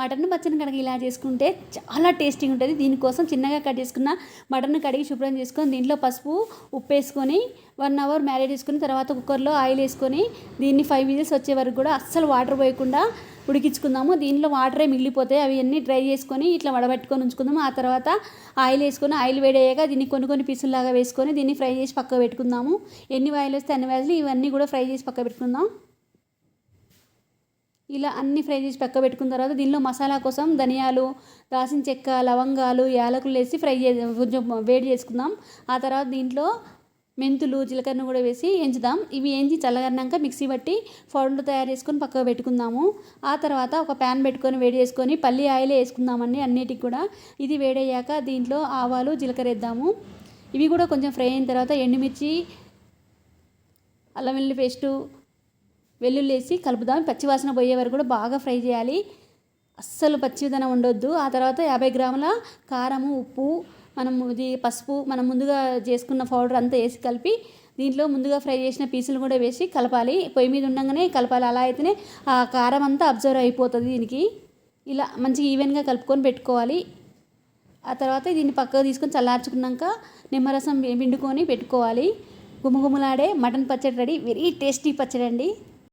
Mutton పచ్చడి కనుక ఇలా చేసుకుంటే చాలా టేస్టీగా ఉంటుంది. దీనికోసం చిన్నగా కట్ చేసుకున్న మటన్ కడిగి శుభ్రం చేసుకొని దీంట్లో పసుపు ఉప్పు వేసుకొని 1 అవర్ మ్యారినేట్ చేసుకుని తర్వాత కుక్కర్లో ఆయిల్ వేసుకొని దీన్ని 5 విజిల్స్ వచ్చే వరకు కూడా అస్సలు వాటర్ పోయకుండా ఉడికించుకుందాము. దీంట్లో వాటరే మిగిలిపోతాయి, అవి అన్నీ డ్రై చేసుకొని ఇట్లా వడబెట్టుకొని ఉంచుకుందాము. ఆ తర్వాత ఆయిల్ వేసుకొని ఆయిల్ వేడయ్యాక దీన్ని కొన్ని పీసుల్లాగా వేసుకొని దీన్ని ఫ్రై చేసి పక్క పెట్టుకుందాము. ఎన్ని ఆయిల్ వస్తే అన్ని ఆయిల్ ఇవన్నీ కూడా ఫ్రై చేసి పక్క పెట్టుకుందాం. ఇలా అన్నీ ఫ్రై చేసి పక్క పెట్టుకున్న తర్వాత దీనిలో మసాలా కోసం ధనియాలు, దాల్చిన చెక్క, లవంగాలు, యాలకులు వేసి కొంచెం వేడి చేసుకుందాం. ఆ తర్వాత దీంట్లో మెంతులు, జీలకర్ర కూడా వేసి ఎంచుదాం. ఇవి ఏంచి చల్లగన్నాక మిక్సీ పట్టి పౌడర్ తయారు చేసుకొని పక్కకు పెట్టుకుందాము. ఆ తర్వాత ఒక ప్యాన్ పెట్టుకొని వేడి చేసుకొని పల్లి ఆయిల్ వేసుకుందామండి అన్నిటికి కూడా. ఇది వేడయ్యాక దీంట్లో ఆవాలు, జీలకర్ర వేద్దాము. ఇవి కూడా కొంచెం ఫ్రై అయిన తర్వాత ఎండుమిర్చి, అల్లం వెల్లుల్లి పేస్టు, వెల్లుల్లి వేసి కలుపుదాం. పచ్చివాసన పోయే వరకు కూడా బాగా ఫ్రై చేయాలి, అస్సలు పచ్చిదనం ఉండొద్దు. ఆ తర్వాత 50 గ్రాముల కారము, ఉప్పు, పసుపు మనం ముందుగా చేసుకున్న పౌడర్ అంతా వేసి కలిపి దీంట్లో ముందుగా ఫ్రై చేసిన పీసులు కూడా వేసి కలపాలి. పొయ్యి మీద ఉండగానే కలపాలి, అలా అయితేనే ఆ కారం అంతా అబ్జర్వ్ అయిపోతుంది దీనికి. ఇలా మంచిగా ఈవెన్గా కలుపుకొని పెట్టుకోవాలి. ఆ తర్వాత దీన్ని పక్కకు తీసుకొని చల్లార్చుకున్నాక నిమ్మరసం పిండుకొని పెట్టుకోవాలి. గుమగుమలాడే మటన్ పచ్చడి రెడీ. వెరీ టేస్టీ పచ్చడి అండి.